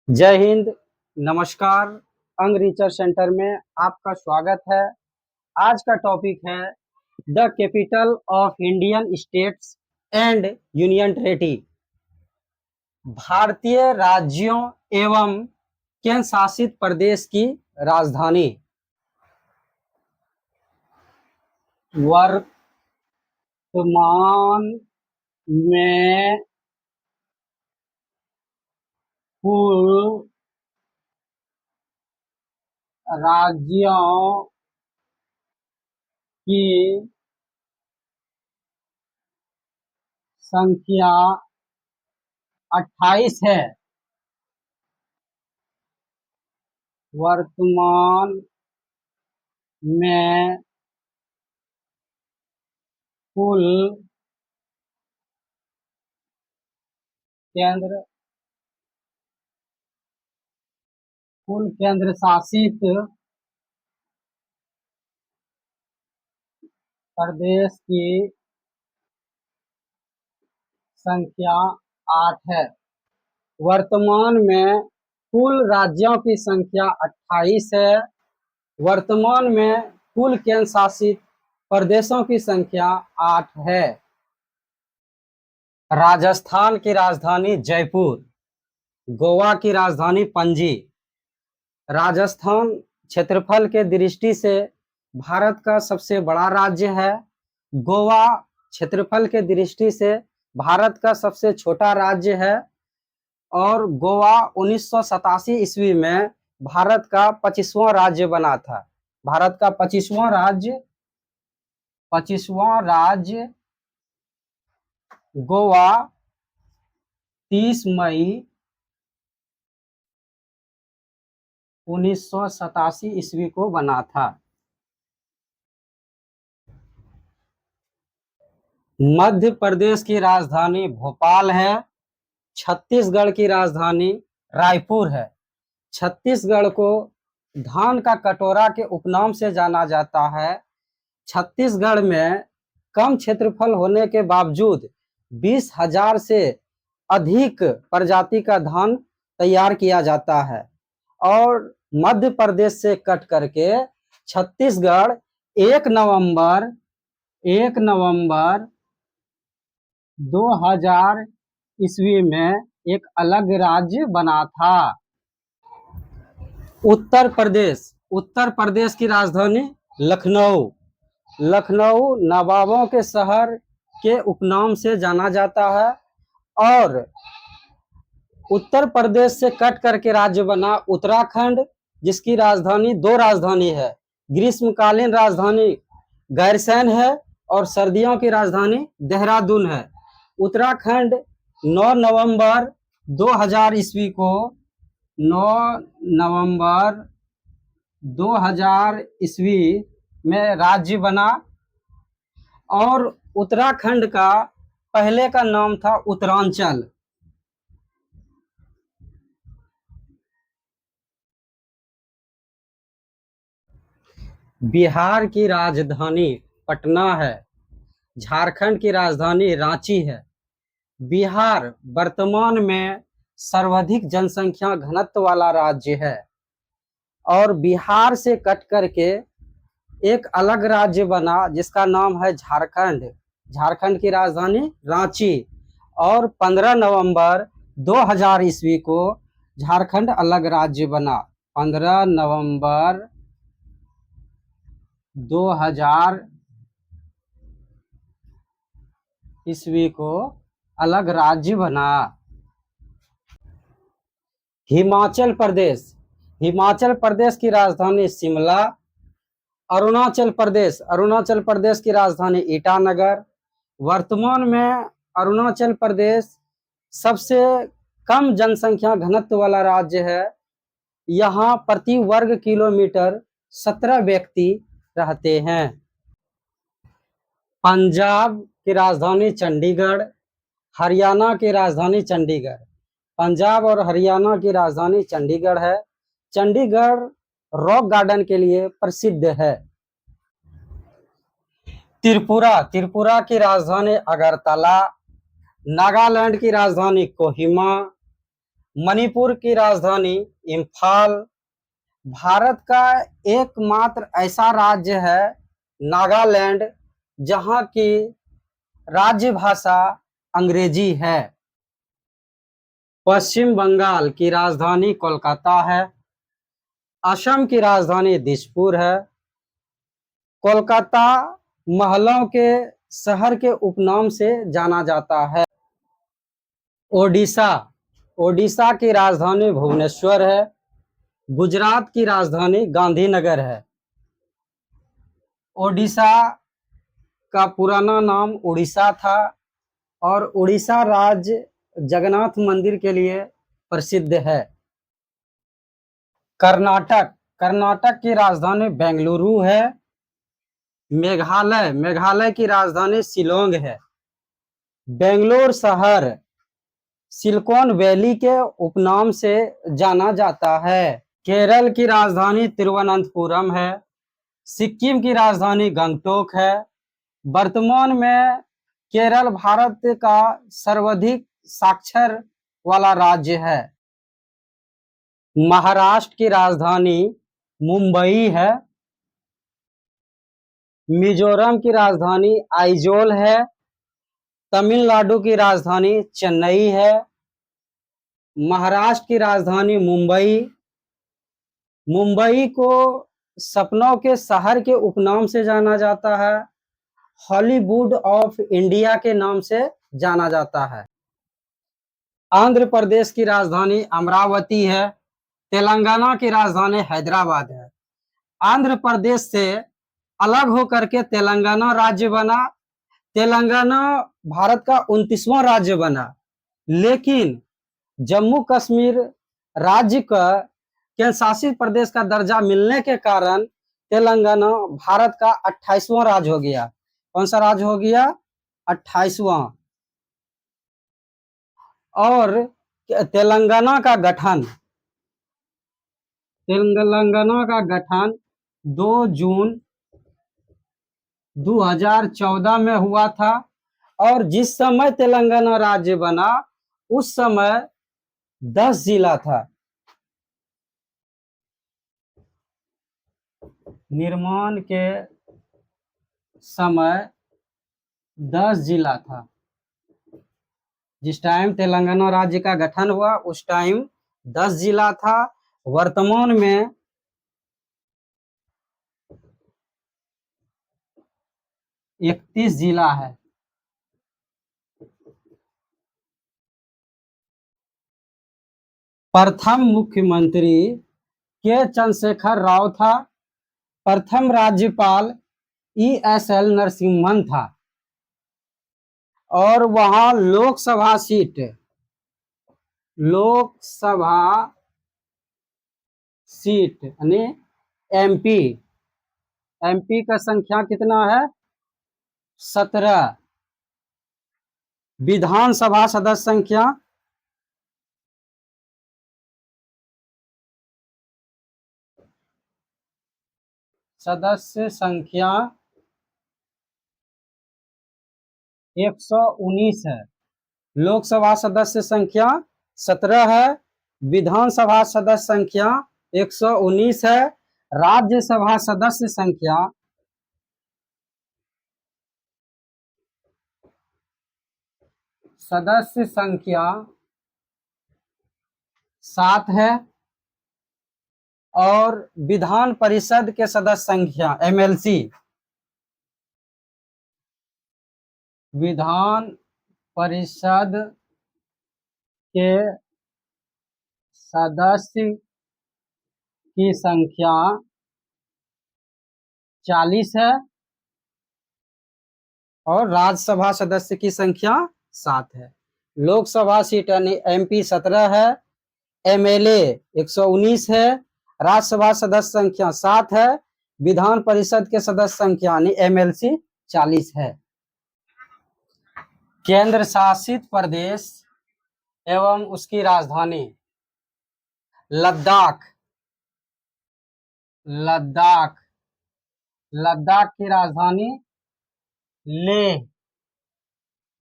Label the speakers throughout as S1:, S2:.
S1: जय हिंद। नमस्कार। अंग रिसर्च सेंटर में आपका स्वागत है। आज का टॉपिक है the capital of Indian states and union territory. भारतीय राज्यों एवं केंद्र शासित प्रदेश की राजधानी। वर्तमान में कुल राज्यों की संख्या 28 है। वर्तमान में कुल केंद्र शासित प्रदेश की संख्या 8 है। वर्तमान में कुल राज्यों की संख्या 28 है। वर्तमान में कुल केंद्र शासित प्रदेशों की संख्या 8 है। राजस्थान की राजधानी जयपुर। गोवा की राजधानी पणजी। राजस्थान क्षेत्रफल के दृष्टि से भारत का सबसे बड़ा राज्य है। गोवा क्षेत्रफल के दृष्टि से भारत का सबसे छोटा राज्य है और गोवा 1987 ईस्वी में भारत का 25वां राज्य बना था। भारत का 25वां राज्य गोवा 30 मई 1987 ईस्वी को बना था। मध्य प्रदेश की राजधानी भोपाल है। छत्तीसगढ़ की राजधानी रायपुर है। छत्तीसगढ़ को धान का कटोरा के उपनाम से जाना जाता है। छत्तीसगढ़ में कम क्षेत्रफल होने के बावजूद 20,000 से अधिक प्रजाति का धान तैयार किया जाता है और मध्य प्रदेश से कट करके छत्तीसगढ़ 1 नवंबर 2000 ईस्वी में एक अलग राज्य बना था। उत्तर प्रदेश की राजधानी लखनऊ। लखनऊ नवाबों के शहर के उपनाम से जाना जाता है और उत्तर प्रदेश से कट करके राज्य बना उत्तराखंड, जिसकी राजधानी 2 राजधानी है। ग्रीष्मकालीन राजधानी गैरसैंण है और सर्दियों की राजधानी देहरादून है। उत्तराखंड 9 नवंबर 2000 ईस्वी को 9 नवंबर 2000 ईस्वी में राज्य बना और उत्तराखंड का पहले का नाम था उत्तरांचल। बिहार की राजधानी पटना है। झारखंड की राजधानी रांची है। बिहार वर्तमान में सर्वाधिक जनसंख्या घनत्व वाला राज्य है और बिहार से कट करके एक अलग राज्य बना जिसका नाम है झारखंड। झारखंड की राजधानी रांची और 15 नवंबर 2000 ईस्वी को झारखंड अलग राज्य बना। 15 नवंबर 2000 ईस्वी को अलग राज्य बना। हिमाचल प्रदेश की राजधानी शिमला। अरुणाचल प्रदेश की राजधानी ईटानगर। वर्तमान में अरुणाचल प्रदेश सबसे कम जनसंख्या घनत्व वाला राज्य है। यहाँ प्रति वर्ग किलोमीटर 17 व्यक्ति रहते हैं। पंजाब की राजधानी चंडीगढ़। हरियाणा की राजधानी चंडीगढ़। पंजाब और हरियाणा की राजधानी चंडीगढ़ है। चंडीगढ़ रॉक गार्डन के लिए प्रसिद्ध है। त्रिपुरा की राजधानी अगरतला। नागालैंड की राजधानी कोहिमा। मणिपुर की राजधानी इम्फाल। भारत का एकमात्र ऐसा राज्य है नागालैंड जहां की राज्य भाषा अंग्रेजी है। पश्चिम बंगाल की राजधानी कोलकाता है। असम की राजधानी दिसपुर है। कोलकाता महलों के शहर के उपनाम से जाना जाता है। ओडिशा ओडिशा की राजधानी भुवनेश्वर है। गुजरात की राजधानी गांधीनगर है। ओडिशा का पुराना नाम उड़ीसा था और उड़ीसा राज्य जगन्नाथ मंदिर के लिए प्रसिद्ध है। कर्नाटक की राजधानी बेंगलुरु है। मेघालय की राजधानी शिलोंग है। बेंगलोर शहर सिलिकॉन वैली के उपनाम से जाना जाता है। केरल की राजधानी तिरुवनंतपुरम है। सिक्किम की राजधानी गंगटोक है। वर्तमान में केरल भारत का सर्वाधिक साक्षर वाला राज्य है। महाराष्ट्र की राजधानी मुंबई है। मिजोरम की राजधानी आइजोल है। तमिलनाडु की राजधानी चेन्नई है। महाराष्ट्र की राजधानी मुंबई को सपनों के शहर के उपनाम से जाना जाता है। हॉलीवुड ऑफ इंडिया के नाम से जाना जाता है। आंध्र प्रदेश की राजधानी अमरावती है। तेलंगाना की राजधानी हैदराबाद है। आंध्र प्रदेश से अलग होकर के तेलंगाना राज्य बना। तेलंगाना भारत का 29वां राज्य बना, लेकिन जम्मू कश्मीर राज्य का केंद्र शासित प्रदेश का दर्जा मिलने के कारण तेलंगाना भारत का 28वां राज्य हो गया। कौन सा राज्य हो गया? 28वां। और तेलंगाना का गठन 2 जून 2014 में हुआ था। और जिस समय तेलंगाना राज्य बना उस समय 10 जिला था। निर्माण के समय 10 जिला था। जिस टाइम तेलंगाना राज्य का गठन हुआ उस टाइम 10 जिला था। वर्तमान में 31 जिला है। प्रथम मुख्यमंत्री के चंद्रशेखर राव था। प्रथम राज्यपाल ESL नरसिम्हन था। और वहां लोकसभा सीट यानी एमपी का संख्या कितना है? 17। विधानसभा सदस्य संख्या 119 है। लोकसभा सदस्य संख्या 17 है। विधानसभा सदस्य संख्या 119 है। राज्यसभा सदस्य संख्या 7 है। और विधान परिषद के सदस्य संख्या MLC विधान परिषद के सदस्य की संख्या 40 है। और राज्यसभा सदस्य की संख्या 7 है। लोकसभा सीट यानी MP 17 है। MLA 119 है। राज्यसभा सदस्य संख्या 7 है। विधान परिषद के सदस्य संख्या यानी MLC 40 है। केंद्र शासित प्रदेश एवं उसकी राजधानी लद्दाख की राजधानी लेह।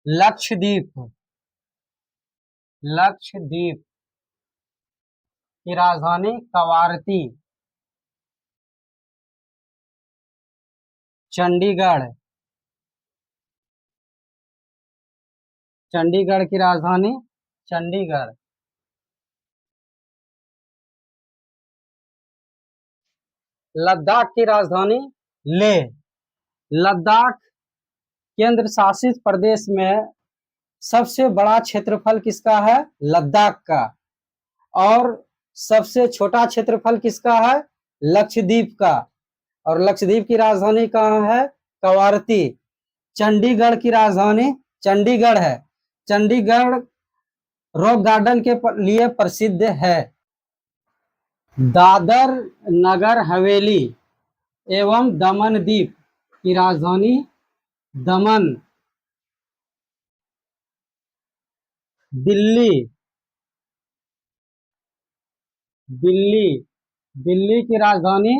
S1: लक्षद्वीप की राजधानी कवारती। चंडीगढ़, चंडीगढ़ की राजधानी चंडीगढ़। लद्दाख की राजधानी लेह। लद्दाख केंद्र शासित प्रदेश में सबसे बड़ा क्षेत्रफल किसका है? लद्दाख का। और सबसे छोटा क्षेत्रफल किसका है? लक्षद्वीप का। और लक्षद्वीप की राजधानी कहाँ है? कवारती। चंडीगढ़ की राजधानी चंडीगढ़ है। चंडीगढ़ रॉक गार्डन के लिए प्रसिद्ध है। दादर नगर हवेली एवं दमन द्वीप की राजधानी दमन। दिल्ली, दिल्ली, दिल्ली की राजधानी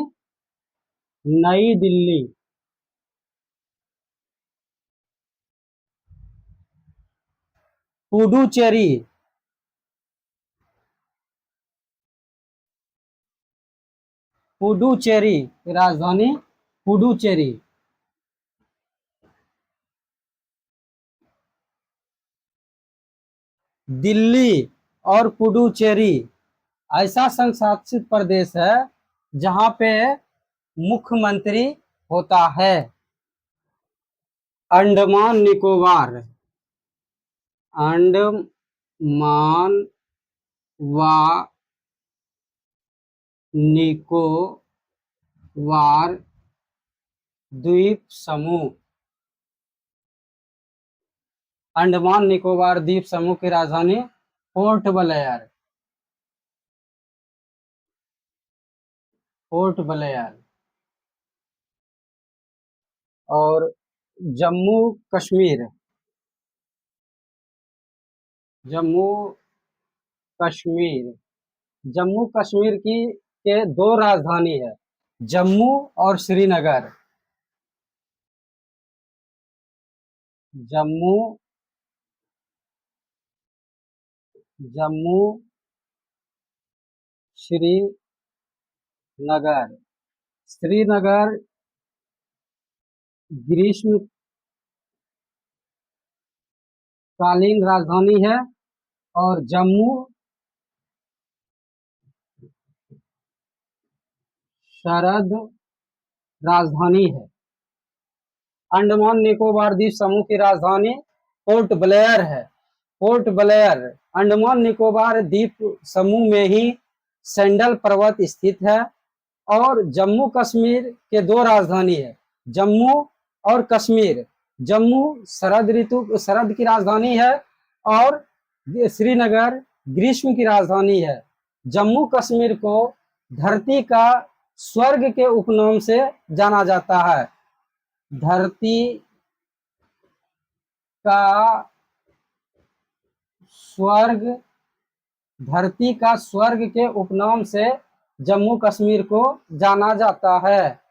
S1: नई दिल्ली। पुडुचेरी, पुडुचेरी की राजधानी पुडुचेरी। दिल्ली और पुडुचेरी ऐसा संघ शासित प्रदेश है जहां पे मुख्यमंत्री होता है। अंडमान निकोबार, अंडमान व निकोबार द्वीप समूह। अंडमान निकोबार द्वीप समूह की राजधानी पोर्ट ब्लेयर, पोर्ट ब्लेयर। और जम्मू कश्मीर, जम्मू कश्मीर, जम्मू कश्मीर की के दो राजधानी है, जम्मू और श्रीनगर। जम्मू, जम्मू श्रीनगर। श्रीनगर ग्रीष्मकालीन राजधानी है और जम्मू शरद राजधानी है। अंडमान निकोबार द्वीप समूह की राजधानी पोर्ट ब्लेयर है। पोर्ट ब्लेयर अंडमान निकोबार द्वीप समूह में ही सैंडल पर्वत स्थित है। और जम्मू कश्मीर के दो राजधानी है, जम्मू और कश्मीर। जम्मू शरद की राजधानी है और श्रीनगर ग्रीष्म की राजधानी है। जम्मू कश्मीर को धरती का स्वर्ग के उपनाम से जाना जाता है। धरती का स्वर्ग, धरती का स्वर्ग के उपनाम से जम्मू कश्मीर को जाना जाता है।